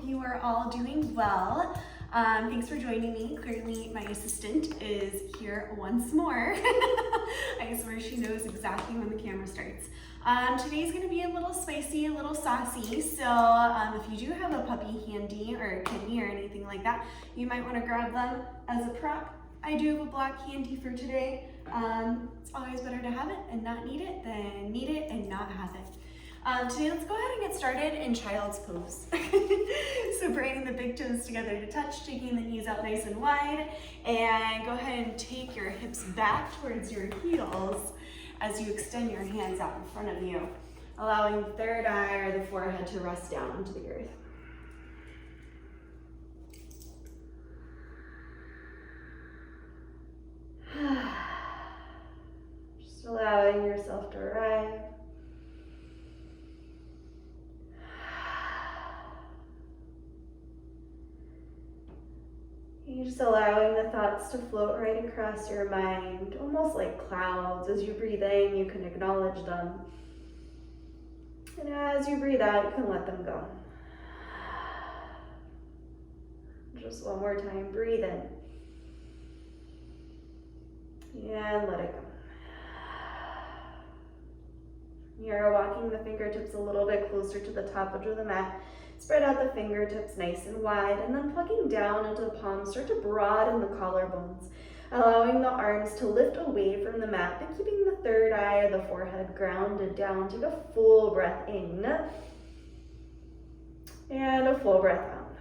you are all doing well. Thanks for joining me. Clearly my assistant is here once more. I swear she knows exactly when the camera starts. Today's gonna be a little spicy, a little saucy, so if you do have a puppy handy or a kitty or anything like that, you might wanna grab them as a prop. I do have a black handy for today. It's always better to have it and not need it than need it and not have it. Today, let's go ahead and get started in child's pose. So bringing the big toes together to touch, taking the knees out nice and wide, and go ahead and take your hips back towards your heels as you extend your hands out in front of you, allowing the third eye or the forehead to rest down onto the earth. Just allowing yourself to arrive. You're just allowing the thoughts to float right across your mind, almost like clouds. As you breathe in, you can acknowledge them. And as you breathe out, you can let them go. Just one more time, breathe in. And let it go. You're walking the fingertips a little bit closer to the top edge of the mat. Spread out the fingertips nice and wide, and then plugging down into the palms, start to broaden the collarbones, allowing the arms to lift away from the mat, but keeping the third eye or the forehead grounded down. Take a full breath in, and a full breath out.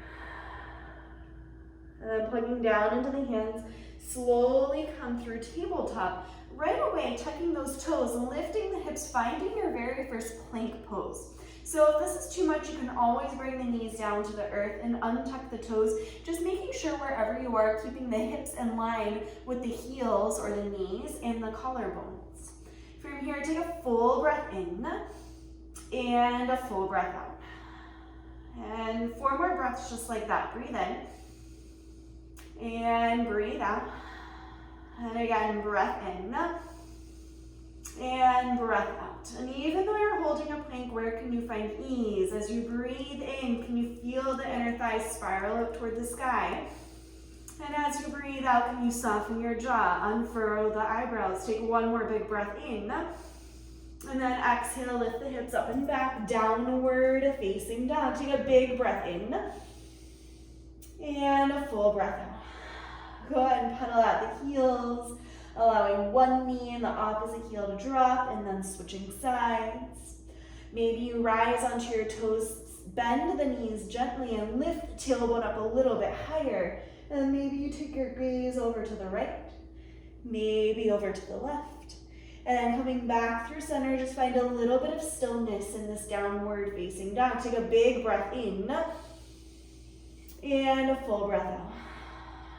And then plugging down into the hands, slowly come through tabletop. Right away, tucking those toes, lifting the hips, finding your very first plank pose. So if this is too much, you can always bring the knees down to the earth and untuck the toes, just making sure wherever you are, keeping the hips in line with the heels or the knees and the collarbones. From here, take a full breath in and a full breath out. And 4 more breaths just like that. Breathe in and breathe out. And again, breath in and breath out. And even though you're holding a plank, where can you find ease? As you breathe in, can you feel the inner thighs spiral up toward the sky? And as you breathe out, can you soften your jaw, unfurrow the eyebrows? Take one more big breath in. And then exhale, lift the hips up and back, downward facing dog. Take a big breath in. And a full breath out. Go ahead and pedal out the heels, allowing one knee and the opposite heel to drop, and then switching sides. Maybe you rise onto your toes, bend the knees gently, and lift the tailbone up a little bit higher. And then maybe you take your gaze over to the right, maybe over to the left. And then coming back through center, just find a little bit of stillness in this downward facing dog. Take a big breath in, and a full breath out.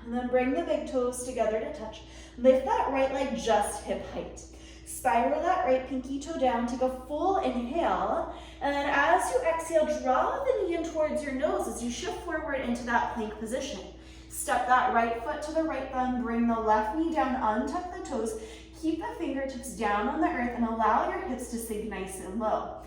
And then bring the big toes together to touch. Lift that right leg just hip height. Spiral that right pinky toe down. Take a full inhale. And then as you exhale, draw the knee in towards your nose as you shift forward into that plank position. Step that right foot to the right thumb. Bring the left knee down. Untuck the toes. Keep the fingertips down on the earth and allow your hips to sink nice and low.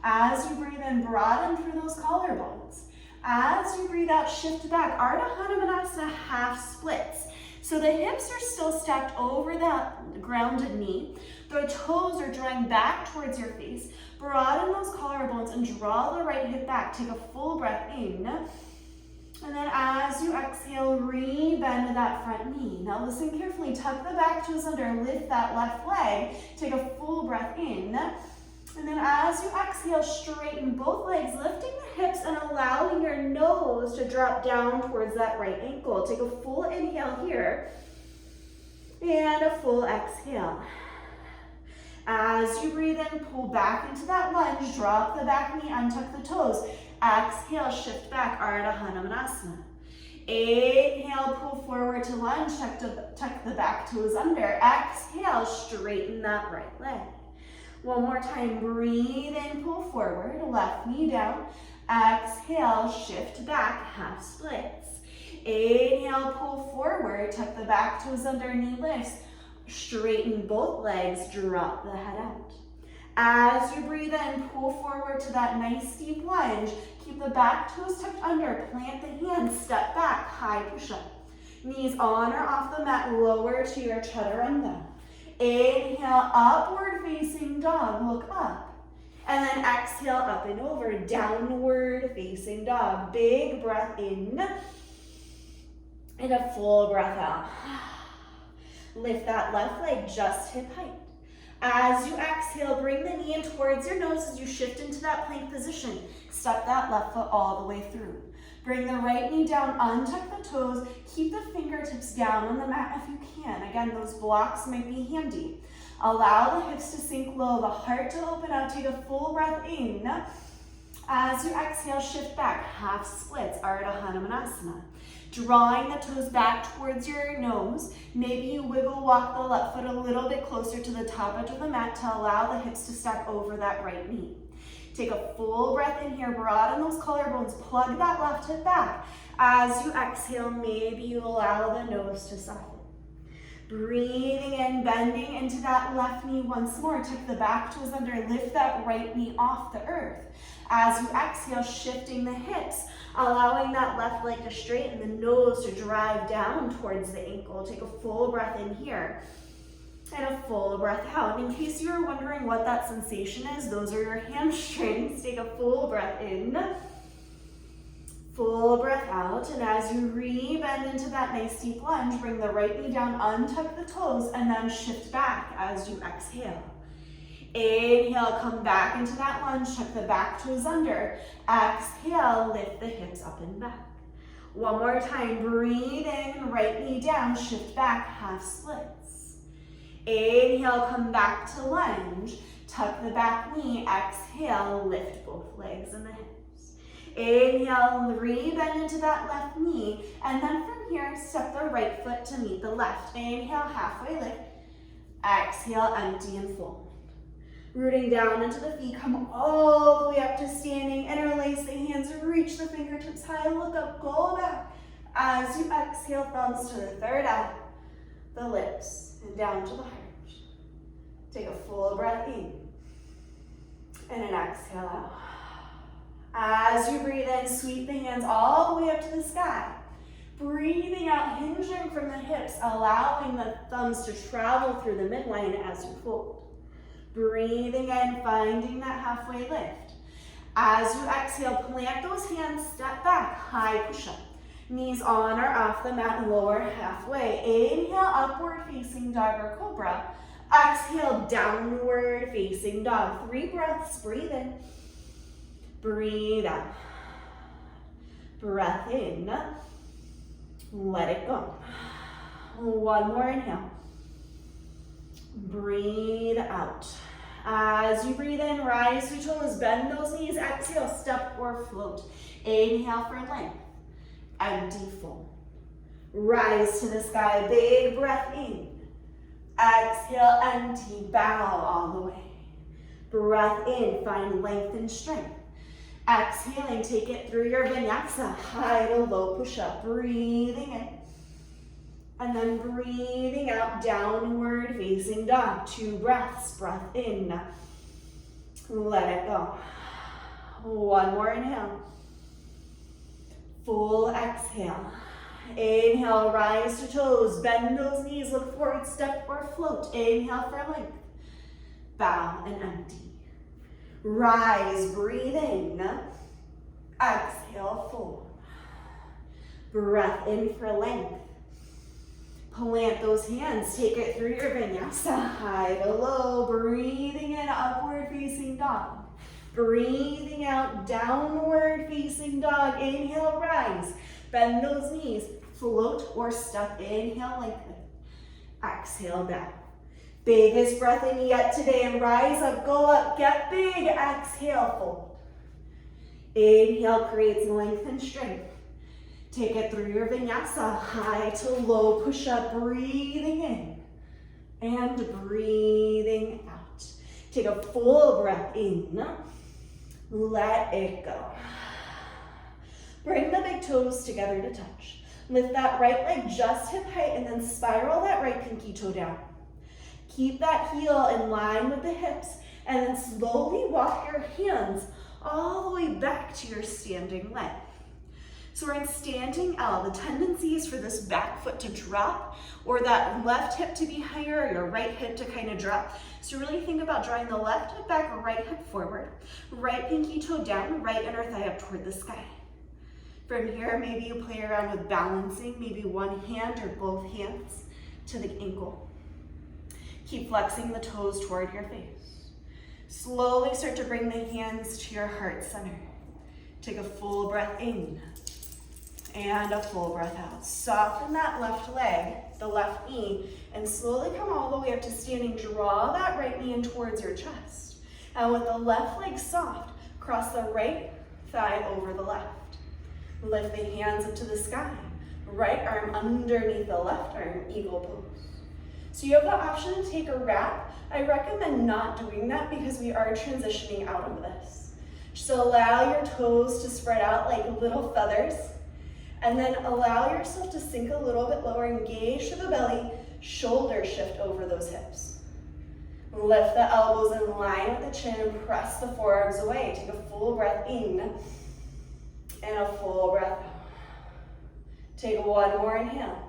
As you breathe in, broaden through those collarbones. As you breathe out, shift back. Ardha Hanumanasana half splits. So the hips are still stacked over that grounded knee. The toes are drawing back towards your face. Broaden those collarbones and draw the right hip back. Take a full breath in. And then as you exhale, re-bend that front knee. Now listen carefully. Tuck the back toes under. Lift that left leg. Take a full breath in. And then as you exhale, straighten both legs, lifting the hips and allowing your nose to drop down towards that right ankle. Take a full inhale here and a full exhale. As you breathe in, pull back into that lunge, drop the back knee, untuck the toes. Exhale, shift back, Ardha Hanumanasana. Inhale, pull forward to lunge, tuck the back toes under. Exhale, straighten that right leg. One more time, breathe in, pull forward, left knee down. Exhale, shift back, half splits. Inhale, pull forward, tuck the back toes under, knee lifts. Straighten both legs, drop the head out. As you breathe in, pull forward to that nice deep lunge. Keep the back toes tucked under. Plant the hands, step back, high push-up. Knees on or off the mat, lower to your chaturanga. Inhale, upward facing dog, look up. And then exhale, up and over, downward facing dog. Big breath in. And a full breath out. Lift that left leg just hip height. As you exhale, bring the knee in towards your nose as you shift into that plank position. Step that left foot all the way through. Bring the right knee down, untuck the toes. Keep the fingertips down on the mat if you can. Again, those blocks might be handy. Allow the hips to sink low, the heart to open out. Take a full breath in. As you exhale, shift back, half splits, Ardha Hanumanasana. Drawing the toes back towards your nose. Maybe you wiggle walk the left foot a little bit closer to the top edge of the mat to allow the hips to stack over that right knee. Take a full breath in here, broaden those collarbones, plug that left hip back. As you exhale, maybe you allow the nose to soften. Breathing in, bending into that left knee once more. Tuck the back toes under, lift that right knee off the earth. As you exhale, shifting the hips, allowing that left leg to straighten, the nose to drive down towards the ankle. Take a full breath in here and a full breath out. In case you were wondering what that sensation is, those are your hamstrings. Take a full breath in, full breath out, and as you re-bend into that nice deep lunge, bring the right knee down, untuck the toes, and then shift back as you exhale. Inhale, come back into that lunge, tuck the back toes under. Exhale, lift the hips up and back. One more time, breathe in, right knee down, shift back, half splits. Inhale, come back to lunge, tuck the back knee, exhale, lift both legs and the hips. Inhale, re-bend into that left knee, and then from here, step the right foot to meet the left. Inhale, halfway lift. Exhale, empty and fold. Rooting down into the feet, come all the way up to standing, interlace the hands, reach the fingertips high, look up, go back. As you exhale, thumbs to the third eye, the lips, and down to the heart. Take a full breath in, and an exhale out. As you breathe in, sweep the hands all the way up to the sky. Breathing out, hinging from the hips, allowing the thumbs to travel through the midline as you fold. Breathing in, finding that halfway lift. As you exhale, plant those hands, step back, high push-up. Knees on or off the mat, lower halfway. Inhale, upward facing dog or cobra. Exhale, downward facing dog. 3 breaths, breathe in. Breathe out. Breath in. Let it go. One more inhale. Breathe out. As you breathe in, rise to toes, bend those knees, exhale, step or float. Inhale for length, empty fold. Rise to the sky, big breath in. Exhale, empty, bow all the way. Breath in, find length and strength. Exhaling, take it through your vinyasa, high to low push-up, breathing in. And then breathing out, downward facing dog. 2 breaths, breath in. Let it go. One more inhale. Full exhale. Inhale, rise to toes, bend those knees, look forward, step or float. Inhale for length. Bow and empty. Rise, breathe in. Exhale, fold. Breath in for length. Plant those hands, take it through your vinyasa, high to low, breathing in, upward facing dog. Breathing out, downward facing dog. Inhale, rise, bend those knees, float or step. Inhale, lengthen. Exhale, down. Biggest breath in yet today, and rise up, go up, get big. Exhale, fold. Inhale creates length and strength. Take it through your vinyasa, high to low push-up, breathing in and breathing out. Take a full breath in, let it go. Bring the big toes together to touch. Lift that right leg just hip height and then spiral that right pinky toe down. Keep that heel in line with the hips And then slowly walk your hands all the way back to your standing leg. So we're in standing L. The tendency is for this back foot to drop, or that left hip to be higher, or your right hip to kind of drop. So really think about drawing the left hip back, right hip forward, right pinky toe down, right inner thigh up toward the sky. From here, maybe you play around with balancing, maybe one hand or both hands to the ankle. Keep flexing the toes toward your face. Slowly start to bring the hands to your heart center. Take a full breath in and a full breath out. Soften that left leg, the left knee, and slowly come all the way up to standing. Draw that right knee in towards your chest. And with the left leg soft, cross the right thigh over the left. Lift the hands up to the sky. Right arm underneath the left arm, eagle pose. So you have the option to take a wrap. I recommend not doing that because we are transitioning out of this. Just allow your toes to spread out like little feathers, and then allow yourself to sink a little bit lower, engage to the belly, shoulder shift over those hips. Lift the elbows in line with the chin and press the forearms away. Take a full breath in and a full breath out. Take one more inhale.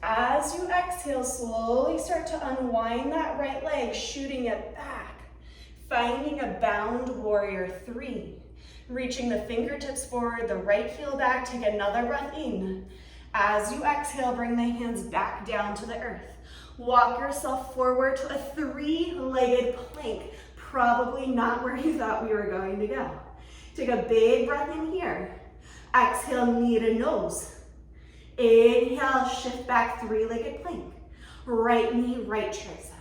As you exhale, slowly start to unwind that right leg, shooting it back. Finding a bound warrior 3. Reaching the fingertips forward, the right heel back, take another breath in. As you exhale, bring the hands back down to the earth. Walk yourself forward to a 3-legged plank. Probably not where you thought we were going to go. Take a big breath in here. Exhale, knee to nose. Inhale, shift back, 3-legged plank. Right knee, right tricep.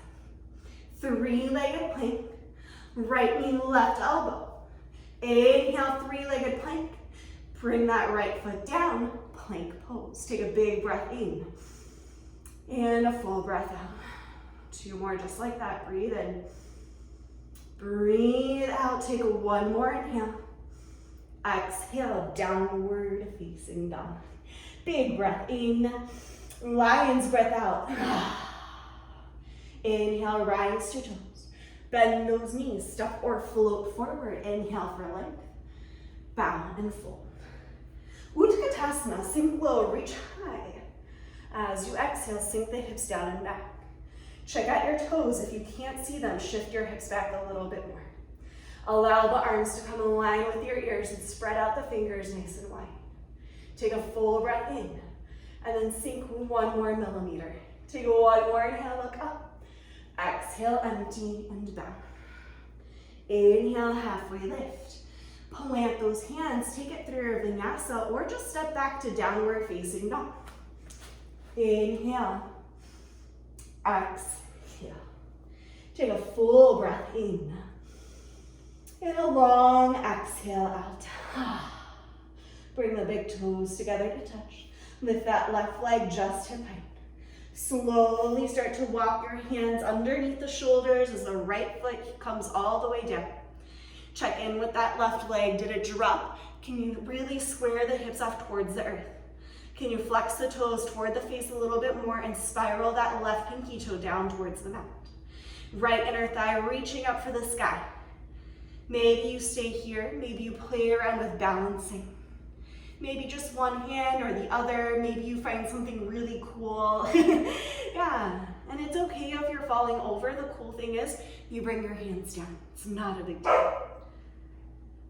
3-legged plank. Right knee, left elbow. Inhale, 3-legged plank. Bring that right foot down, plank pose. Take a big breath in and a full breath out. 2 more just like that. Breathe in. Breathe out. Take one more inhale. Exhale, downward facing dog. Big breath in, lion's breath out. Inhale, rise to toes. Bend those knees, step or float forward. Inhale for length. Bow and fold. Utkatasana, sink low, reach high. As you exhale, sink the hips down and back. Check out your toes. If you can't see them, shift your hips back a little bit more. Allow the arms to come in line with your ears and spread out the fingers nice and wide. Take a full breath in and then sink 1 more millimeter. Take 1 more inhale, look up. Exhale, empty and down. Inhale, halfway lift. Plant those hands, take it through vinyasa or just step back to downward facing dog. Inhale, exhale. Take a full breath in and a long exhale out. Bring the big toes together to touch. Lift that left leg just hip height. Slowly start to walk your hands underneath the shoulders as the right foot comes all the way down. Check in with that left leg. Did it drop? Can you really square the hips off towards the earth? Can you flex the toes toward the face a little bit more and spiral that left pinky toe down towards the mat? Right inner thigh reaching up for the sky. Maybe you stay here. Maybe you play around with balancing. Maybe just one hand or the other. Maybe you find something really cool. Yeah, and it's okay if you're falling over. The cool thing is you bring your hands down. It's not a big deal.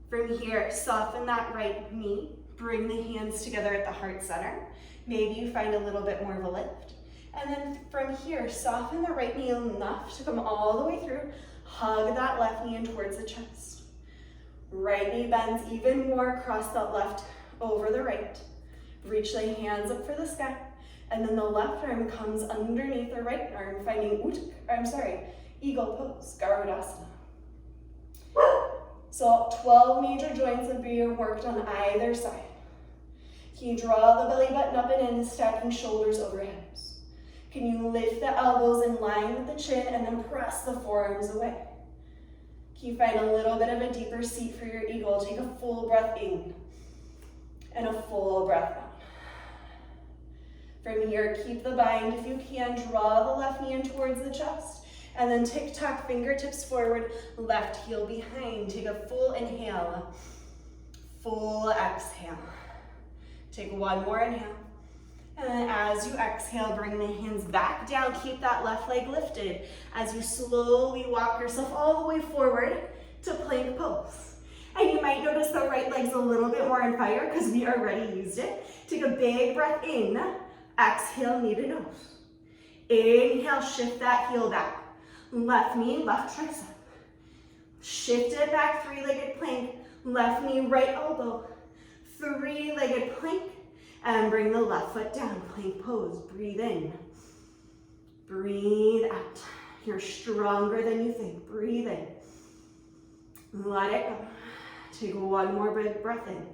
From here, soften that right knee. Bring the hands together at the heart center. Maybe you find a little bit more of a lift. And then from here, soften the right knee enough to come all the way through. Hug that left knee in towards the chest. Right knee bends even more, cross that left over the right. Reach the hands up for the sky. And then the left arm comes underneath the right arm, finding eagle pose, Garudasana. So 12 major joints are being worked on either side. Can you draw the belly button up and in, stacking shoulders over hips? Can you lift the elbows in line with the chin and then press the forearms away? Can you find a little bit of a deeper seat for your eagle? Take a full breath in and a full breath out. From here, keep the bind if you can. Draw the left knee in towards the chest And then tick-tock, fingertips forward, left heel behind. Take a full inhale, full exhale. Take one more inhale. And then as you exhale, bring the hands back down. Keep that left leg lifted as you slowly walk yourself all the way forward to plank pose. And you might notice the right leg's a little bit more on fire because we already used it. Take a big breath in. Exhale, knee to nose. Inhale, shift that heel back. Left knee, left tricep. Shift it back, three-legged plank. Left knee, right elbow. Three-legged plank. And bring the left foot down, plank pose. Breathe in. Breathe out. You're stronger than you think. Breathe in. Let it go. Take one more big breath in.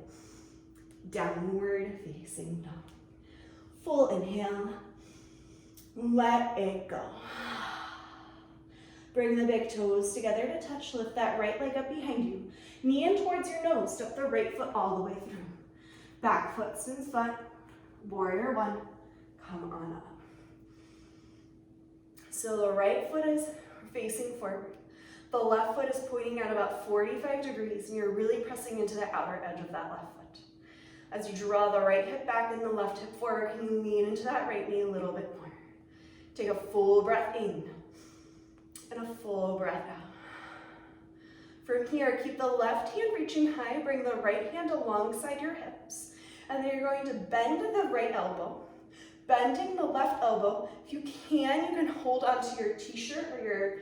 Downward facing dog. Full inhale. Let it go. Bring the big toes together to touch. Lift that right leg up behind you. Knee in towards your nose. Step the right foot all the way through. Back foot spins flat. Warrior one. Come on up. So the right foot is facing forward. The left foot is pointing out about 45 degrees, and you're really pressing into the outer edge of that left foot. As you draw the right hip back and the left hip forward, can you lean into that right knee a little bit more? Take a full breath in and a full breath out. From here, keep the left hand reaching high, bring the right hand alongside your hips, and then you're going to bend the right elbow. Bending the left elbow, if you can hold onto your t-shirt or your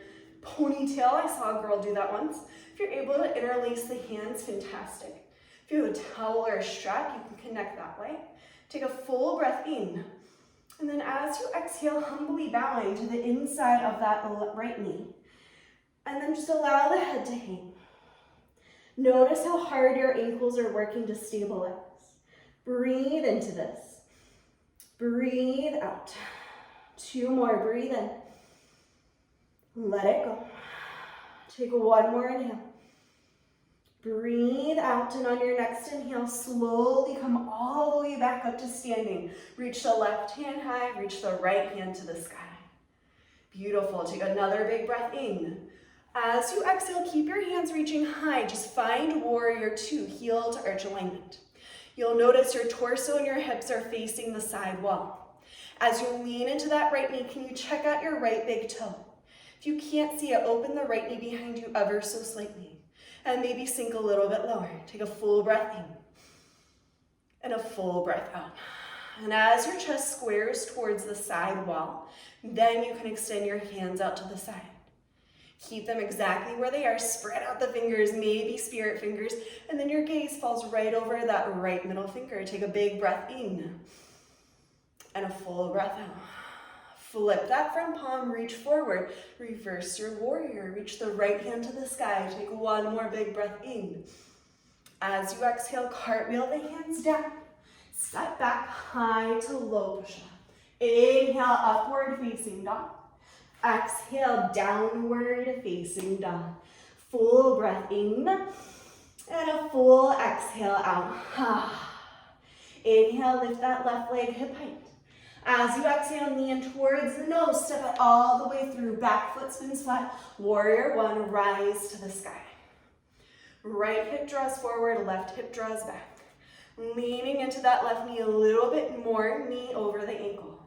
ponytail. I saw a girl do that once. If you're able to interlace the hands, fantastic. If you have a towel or a strap, you can connect that way. Take a full breath in. And then as you exhale, humbly bowing to the inside of that right knee. And then just allow the head to hang. Notice how hard your ankles are working to stabilize. Breathe into this. Breathe out. Two more, breathe in. Let it go. Take one more inhale. Breathe out, and on your next inhale, slowly come all the way back up to standing. Reach the left hand high, reach the right hand to the sky. Beautiful. Take another big breath in. As you exhale, keep your hands reaching high. Just find warrior two, heel to arch alignment. You'll notice your torso and your hips are facing the side wall. As you lean into that right knee, can you check out your right big toe? If you can't see it, open the right knee behind you ever so slightly. And maybe sink a little bit lower. Take a full breath in. And a full breath out. And as your chest squares towards the side wall, then you can extend your hands out to the side. Keep them exactly where they are. Spread out the fingers, maybe spirit fingers. And then your gaze falls right over that right middle finger. Take a big breath in. And a full breath out. Flip that front palm, reach forward, reverse your warrior, reach the right hand to the sky, take one more big breath in. As you exhale, cartwheel the hands down, step back high to low push-up. Inhale, upward facing dog. Exhale, downward facing dog. Full breath in, and a full exhale out. Inhale, lift that left leg hip height. As you exhale, knee in towards the nose, step it all the way through. Back foot spins flat. Warrior one, rise to the sky. Right hip draws forward, left hip draws back. Leaning into that left knee a little bit more, knee over the ankle.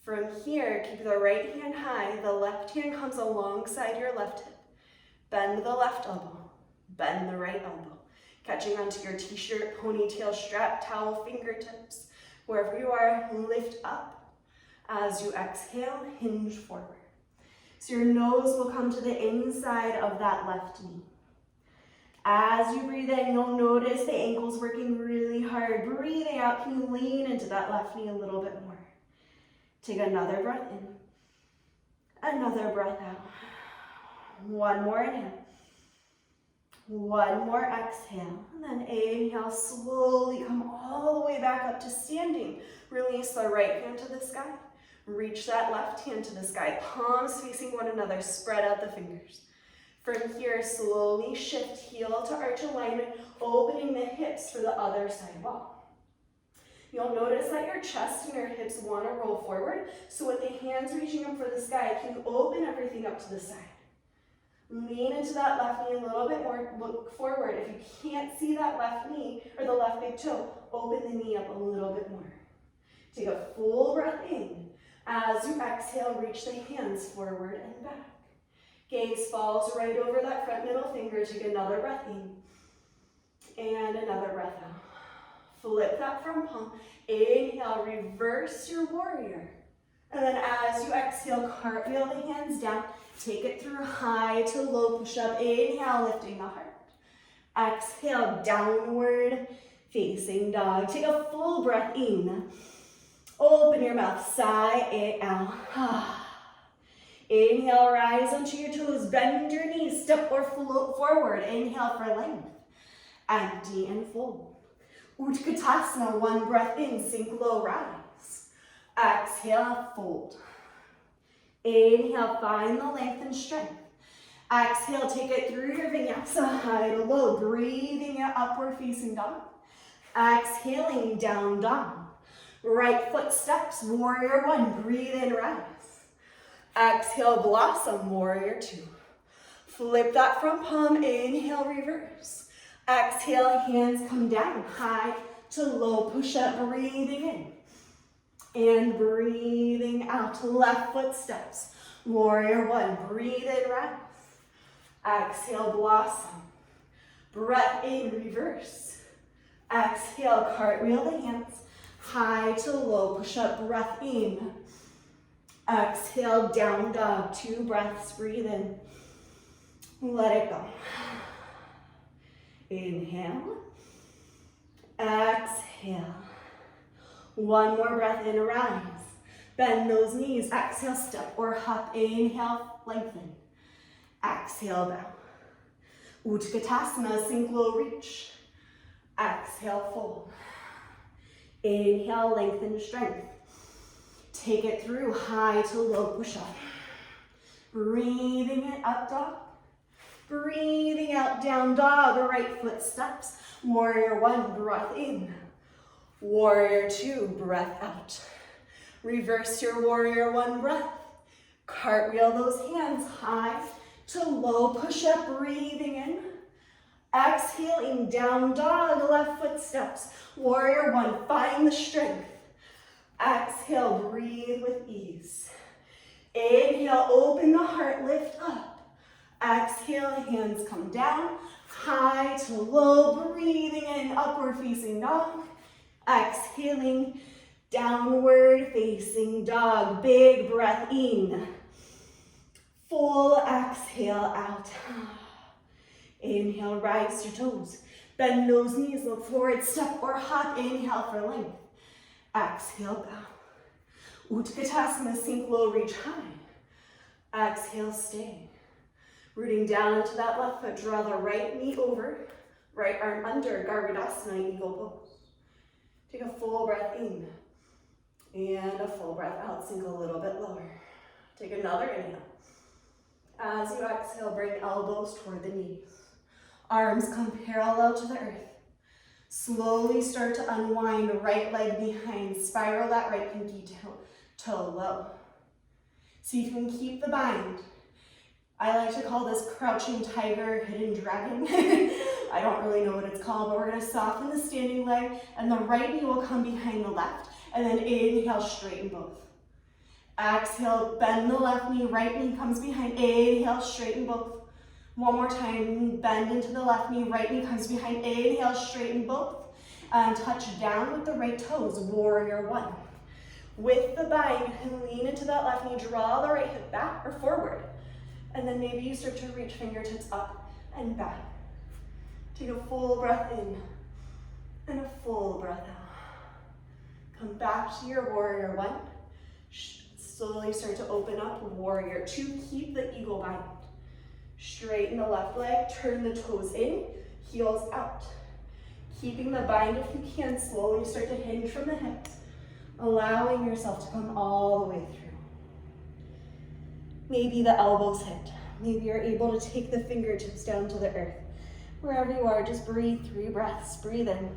From here, keep the right hand high. The left hand comes alongside your left hip. Bend the left elbow, bend the right elbow. Catching onto your t-shirt, ponytail, strap, towel, fingertips. Wherever you are, lift up. As you exhale, hinge forward. So your nose will come to the inside of that left knee. As you breathe in, you'll notice the ankles working really hard. Breathing out, can you lean into that left knee a little bit more? Take another breath in. Another breath out. One more inhale. One more exhale, and then inhale, slowly come all the way back up to standing. Release the right hand to the sky. Reach that left hand to the sky. Palms facing one another, spread out the fingers. From here, slowly shift heel to arch alignment, opening the hips for the other side wall. You'll notice that your chest and your hips want to roll forward. So with the hands reaching up for the sky, you can open everything up to the side. Lean into that left knee a little bit more, look forward. If you can't see that left knee or the left big toe, open the knee up a little bit more. Take a full breath in. As you exhale, reach the hands forward and back. Gaze falls right over that front middle finger. Take another breath in and another breath out. Flip that front palm. Inhale, reverse your warrior. And then as you exhale, cartwheel the hands down. Take it through high to low push-up. Inhale, lifting the heart. Exhale, downward facing dog. Take a full breath in. Open your mouth, sigh it out. Inhale, rise onto your toes. Bend your knees, step or float forward. Inhale for length. Empty and fold. Utkatasana, one breath in, sink low, rise. Exhale, fold. Inhale, find the length and strength. Exhale, take it through your vinyasa, high to low, breathing it upward facing dog. Exhaling, down dog. Right foot steps, warrior one, breathe in, rise. Exhale, blossom, warrior two. Flip that front palm, inhale, reverse. Exhale, hands come down, high to low, push up, breathing in. And breathing out, left foot steps. Warrior one, breathe in, rise. Exhale, blossom. Breath in, reverse. Exhale, cartwheel the hands. High to low, push up, breath in. Exhale, down dog, 2 breaths, breathe in. Let it go. Inhale. Exhale. One more breath in, rise. Bend those knees, exhale, step or hop. Inhale, lengthen. Exhale, bow. Utkatasana, sink low, reach. Exhale, fold. Inhale, lengthen, strength. Take it through high to low, push up. Breathing it up, dog. Breathing out, down dog. Right foot steps. Warrior one, breath in. Warrior two, breath out. Reverse your warrior one breath. Cartwheel those hands high to low, push up, breathing in. Exhaling, down dog, left foot steps. Warrior one, find the strength. Exhale, breathe with ease. Inhale, open the heart, lift up. Exhale, hands come down, high to low, breathing in, upward facing dog. Exhaling, downward facing dog. Big breath in. Full exhale out. Inhale, rise your toes. Bend those knees, look forward, step or hop. Inhale for length. Exhale, bow. Utkatasana, sink low, reach high. Exhale, stay. Rooting down into that left foot, draw the right knee over, right arm under, Garudasana, eagle pose. Take a full breath in and a full breath out, sink a little bit lower. Take another inhale. As you exhale, bring elbows toward the knees. Arms come parallel to the earth. Slowly start to unwind, right leg behind. Spiral that right pinky toe low. See if you can keep the bind. I like to call this crouching tiger, hidden dragon. I don't really know what it's called, but we're gonna soften the standing leg and the right knee will come behind the left. And then inhale, straighten both. Exhale, bend the left knee, right knee comes behind. Inhale, straighten both. One more time, bend into the left knee, right knee comes behind. Inhale, straighten both. And touch down with the right toes, warrior one. With the bind, you can lean into that left knee, draw the right hip back or forward. And then maybe you start to reach fingertips up and back. Take a full breath in and a full breath out. Come back to your warrior one. Slowly start to open up, warrior two. Keep the eagle bind. Straighten the left leg, turn the toes in, heels out. Keeping the bind if you can, slowly start to hinge from the hips, allowing yourself to come all the way through. Maybe the elbows hit. Maybe you're able to take the fingertips down to the earth. Wherever you are, just breathe 3 breaths. Breathe in.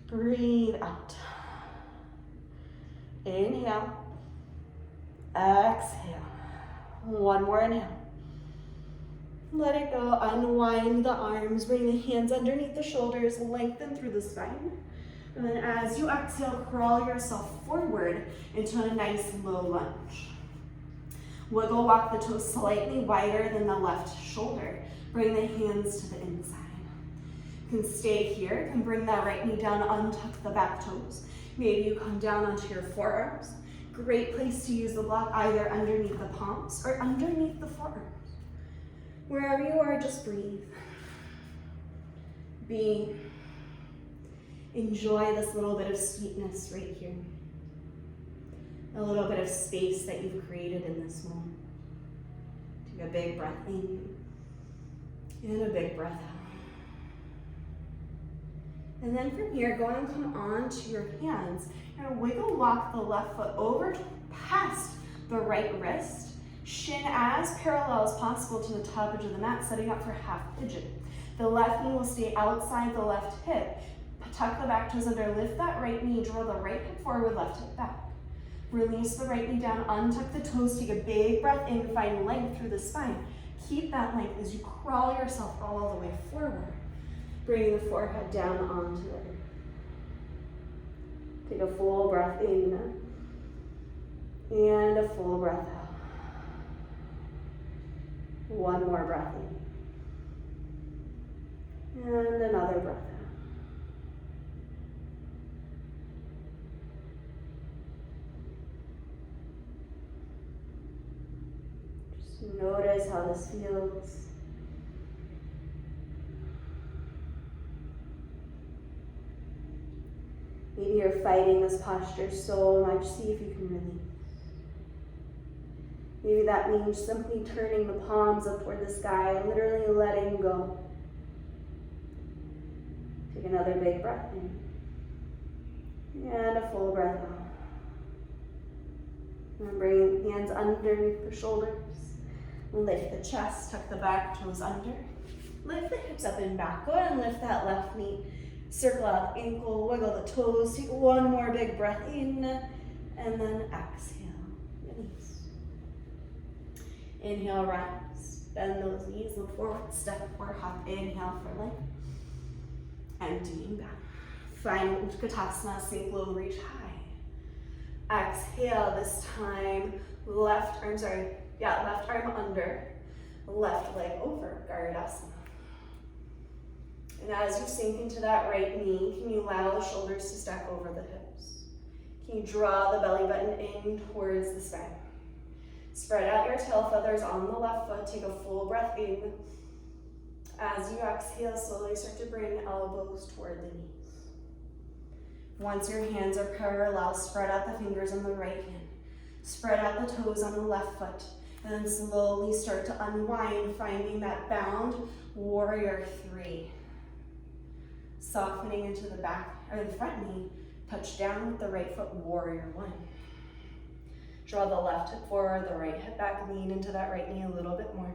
Breathe out. Inhale. Exhale. One more inhale. Let it go. Unwind the arms. Bring the hands underneath the shoulders. Lengthen through the spine. And then as you exhale, crawl yourself forward into a nice low lunge. Wiggle walk the toes slightly wider than the left shoulder. Bring the hands to the inside. You can stay here. You can bring that right knee down, untuck the back toes. Maybe you come down onto your forearms. Great place to use the block either underneath the palms or underneath the forearms. Wherever you are, just breathe. Be. Enjoy this little bit of sweetness right here. A little bit of space that you've created in this moment. Take a big breath in and a big breath out. And then from here, go and come on to your hands and wiggle walk the left foot over past the right wrist. Shin as parallel as possible to the top edge of the mat, setting up for half pigeon. The left knee will stay outside the left hip. Tuck the back toes under, lift that right knee, draw the right hip forward, left hip back. Release the right knee down, untuck the toes, take a big breath in, find length through the spine. Keep that length as you crawl yourself all the way forward. Bring the forehead down onto the earth. Take a full breath in and a full breath out. One more breath in and another breath out. Notice how this feels. Maybe you're fighting this posture so much. See if you can release. Maybe that means simply turning the palms up toward the sky, literally letting go. Take another big breath in and a full breath out. And bring the hands underneath the shoulders. Lift the chest, tuck the back toes under. Lift the hips up and back. Go ahead and lift that left knee. Circle out the ankle, wiggle the toes. Take one more big breath in, and then exhale. Release. Inhale, rise. Bend those knees, look forward, step or hop. Inhale for length. Emptying back. Find Utkatasana, sink low, reach high. Exhale this time. Left arm under, left leg over, Garudasana. And as you sink into that right knee, can you allow the shoulders to stack over the hips? Can you draw the belly button in towards the spine? Spread out your tail feathers on the left foot. Take a full breath in. As you exhale, slowly start to bring elbows toward the knees. Once your hands are parallel, spread out the fingers on the right hand. Spread out the toes on the left foot. And then slowly start to unwind, finding that bound warrior 3. Softening into the back or the front knee, touch down with the right foot, warrior 1. Draw the left hip forward, the right hip back, lean into that right knee a little bit more.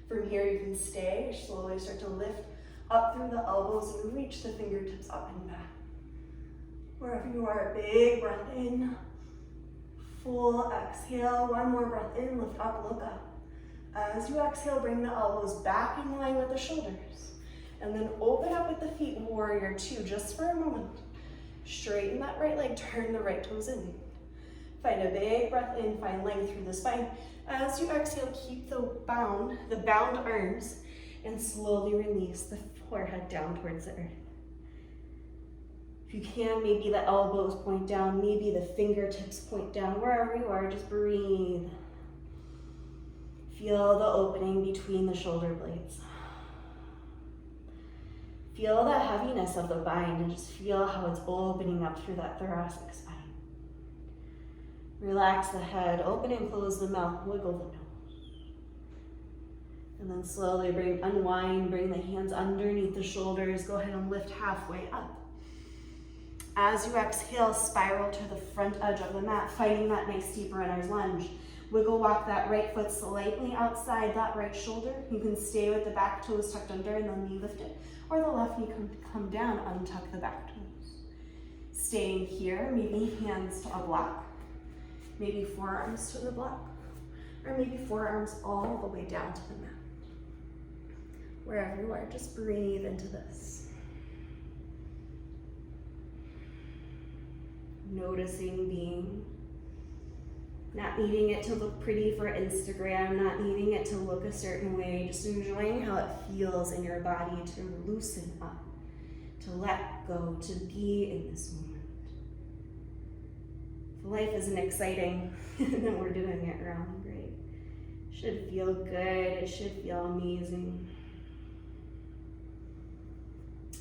From here you can stay, slowly start to lift up through the elbows and reach the fingertips up and back. Wherever you are, big breath in. Full exhale, one more breath in, lift up, look up. As you exhale, bring the elbows back in line with the shoulders. And then open up with the feet, warrior 2, just for a moment. Straighten that right leg, turn the right toes in. Find a big breath in, find length through the spine. As you exhale, keep the bound arms, and slowly release the forehead down towards the earth. If you can, maybe the elbows point down, maybe the fingertips point down. Wherever you are, just breathe. Feel the opening between the shoulder blades. Feel the heaviness of the bind and just feel how it's opening up through that thoracic spine. Relax the head, open and close the mouth, wiggle the nose. And then slowly unwind, bring the hands underneath the shoulders. Go ahead and lift halfway up. As you exhale, spiral to the front edge of the mat, finding that nice deep runner's lunge. Wiggle walk that right foot slightly outside that right shoulder. You can stay with the back toes tucked under and the knee lifted, or the left knee come down, untuck the back toes. Staying here, maybe hands to a block, maybe forearms to the block, or maybe forearms all the way down to the mat. Wherever you are, just breathe into this. Noticing being, not needing it to look pretty for Instagram, not needing it to look a certain way, just enjoying how it feels in your body to loosen up, to let go, to be in this moment. If life isn't exciting, then we're doing it wrong, right? It should feel good, it should feel amazing.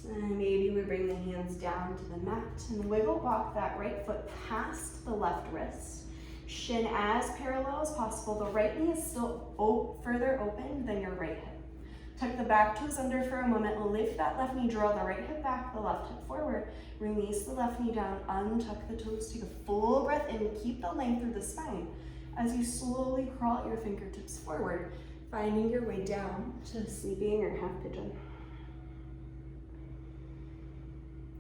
And maybe we bring the hands down to the mat and wiggle walk that right foot past the left wrist. Shin as parallel as possible. The right knee is still further open than your right hip. Tuck the back toes under for a moment. Lift that left knee, draw the right hip back, the left hip forward. Release the left knee down, untuck the toes. Take a full breath in. Keep the length through the spine as you slowly crawl your fingertips forward, finding your way down to sleeping or half pigeon.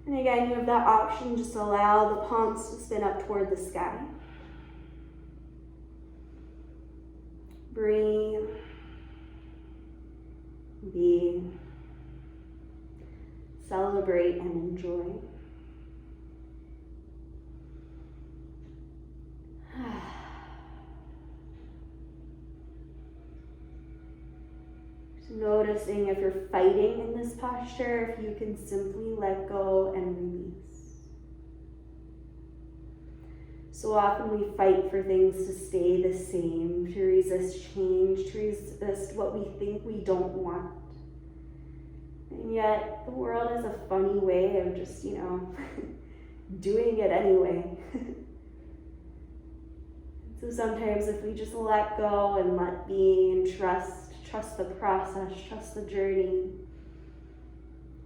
And again, you have that option, just allow the palms to spin up toward the sky. Breathe, be, celebrate, and enjoy. Just noticing if you're fighting in this posture, if you can simply let go and release. So often we fight for things to stay the same, to resist change, to resist what we think we don't want. And yet the world has a funny way of just, doing it anyway. So sometimes if we just let go and let be and trust the process, trust the journey,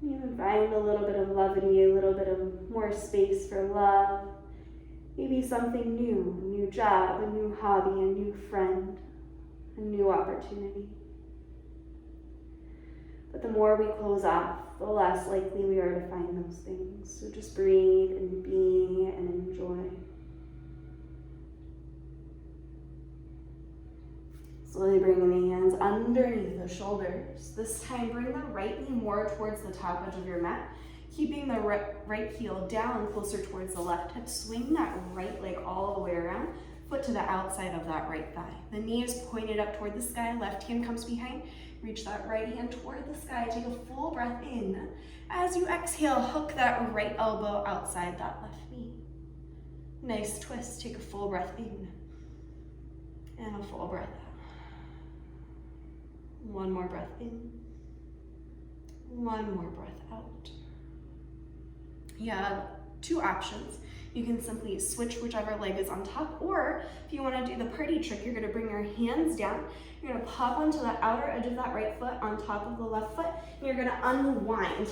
you even find a little bit of love in you, a little bit of more space for love. Maybe something new, a new job, a new hobby, a new friend, a new opportunity. But the more we close off, the less likely we are to find those things. So just breathe and be and enjoy. Slowly bringing the hands underneath the shoulders. This time, bring the right knee more towards the top edge of your mat. Keeping the right heel down closer towards the left hip. Swing that right leg all the way around. Foot to the outside of that right thigh. The knee is pointed up toward the sky. Left hand comes behind. Reach that right hand toward the sky. Take a full breath in. As you exhale, hook that right elbow outside that left knee. Nice twist. Take a full breath in. And a full breath out. One more breath in. One more breath out. You have two options. You can simply switch whichever leg is on top, or if you want to do the party trick, you're going to bring your hands down. You're going to pop onto the outer edge of that right foot on top of the left foot, and you're going to unwind.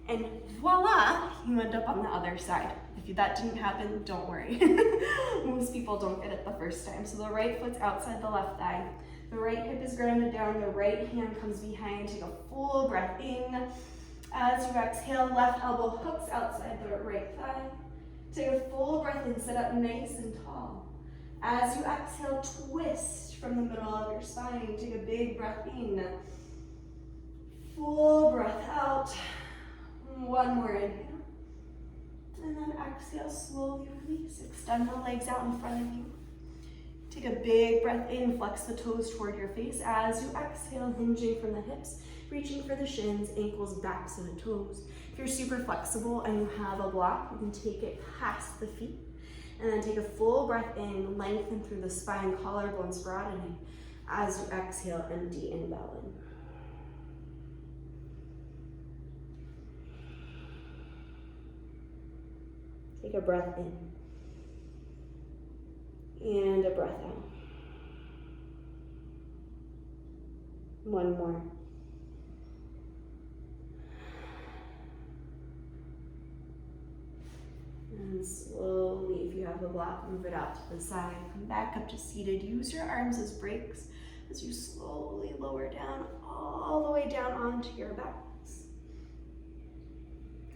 And voila, you end up on the other side. If that didn't happen, don't worry. Most people don't get it the first time. So the right foot's outside the left thigh. The right hip is grounded down. The right hand comes behind. Take a full breath in. As you exhale, left elbow hooks outside the right thigh. Take a full breath in, sit up nice and tall. As you exhale, twist from the middle of your spine. Take a big breath in. Full breath out. One more inhale. And then exhale, slowly release. Extend the legs out in front of you. Take a big breath in, flex the toes toward your face. As you exhale, hinging from the hips, reaching for the shins, ankles, backs, and the toes. If you're super flexible and you have a block, you can take it past the feet. And then take a full breath in, lengthen through the spine, collarbones broadening. As you exhale, empty and bow in. Take a breath in. And a breath out. One more. And slowly, if you have a block, move it out to the side. Come back up to seated. Use your arms as brakes as you slowly lower down all the way down onto your backs.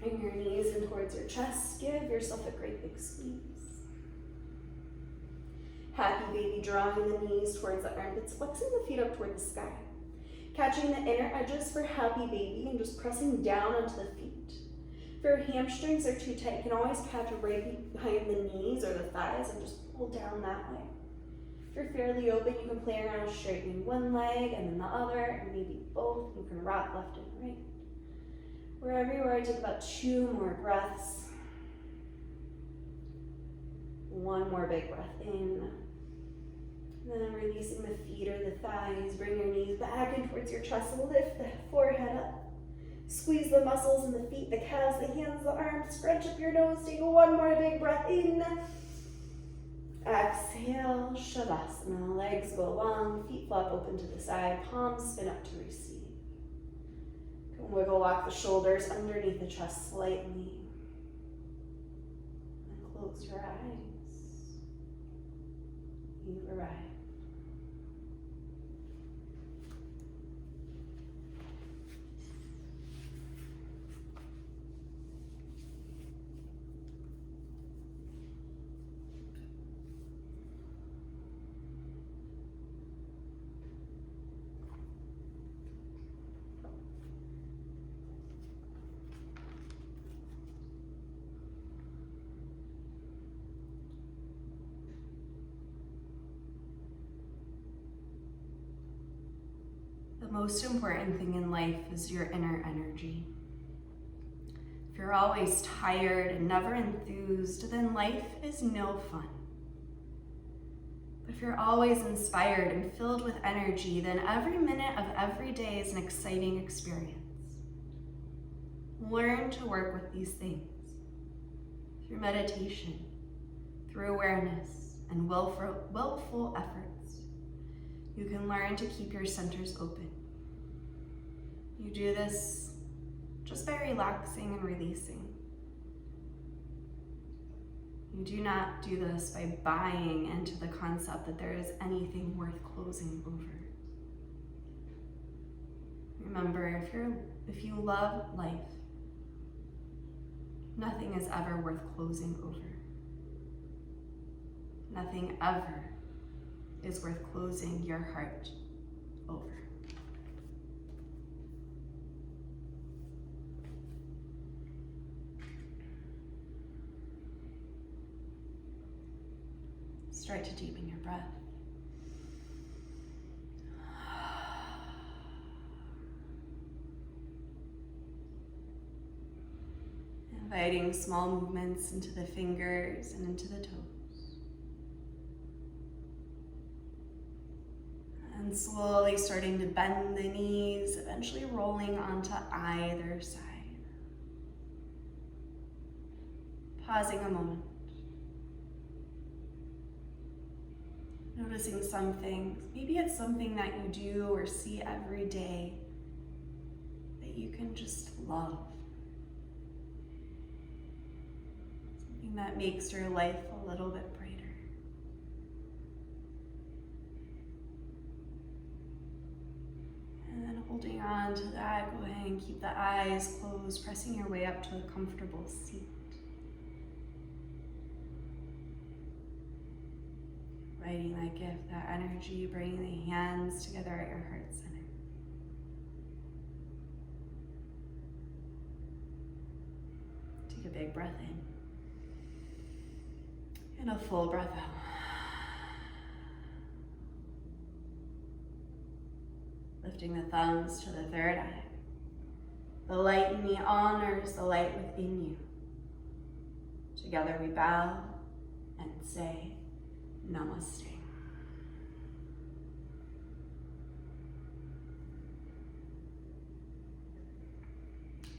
Bring your knees in towards your chest. Give yourself a great big squeeze. Happy baby, drawing the knees towards the armpits, flexing the feet up toward the sky. Catching the inner edges for happy baby and just pressing down onto the feet. If your hamstrings are too tight, you can always catch right behind the knees or the thighs and just pull down that way. If you're fairly open, you can play around with straightening one leg and then the other, and maybe both. You can rock left and right. Wherever you are, take about 2 more breaths. 1 more big breath in. And then releasing the feet or the thighs. Bring your knees back in towards your chest. Lift the forehead up. Squeeze the muscles in the feet, the calves, the hands, the arms. Scrunch up your nose. Take 1 more big breath in. Exhale, Shavasana. Legs go long, feet flop open to the side, palms spin up to receive. You can wiggle walk the shoulders underneath the chest slightly. And close your eyes. You've arrived. The most important thing in life is your inner energy. If you're always tired and never enthused, then life is no fun. But if you're always inspired and filled with energy, then every minute of every day is an exciting experience. Learn to work with these things through meditation, through awareness, and willful efforts. You can learn to keep your centers open. You do this just by relaxing and releasing. You do not do this by buying into the concept that there is anything worth closing over. Remember, if you love life, nothing is ever worth closing over. Nothing ever is worth closing your heart over. Start to deepen your breath. Inviting small movements into the fingers and into the toes. And slowly starting to bend the knees, eventually rolling onto either side. Pausing a moment. Noticing something. Maybe it's something that you do or see every day that you can just love. Something that makes your life a little bit brighter. And then holding on to that, go ahead and keep the eyes closed, pressing your way up to a comfortable seat. Inviting that gift, that energy, bringing the hands together at your heart center. Take a big breath in and a full breath out. Lifting the thumbs to the third eye. The light in me honors the light within you. Together we bow and say, Namaste.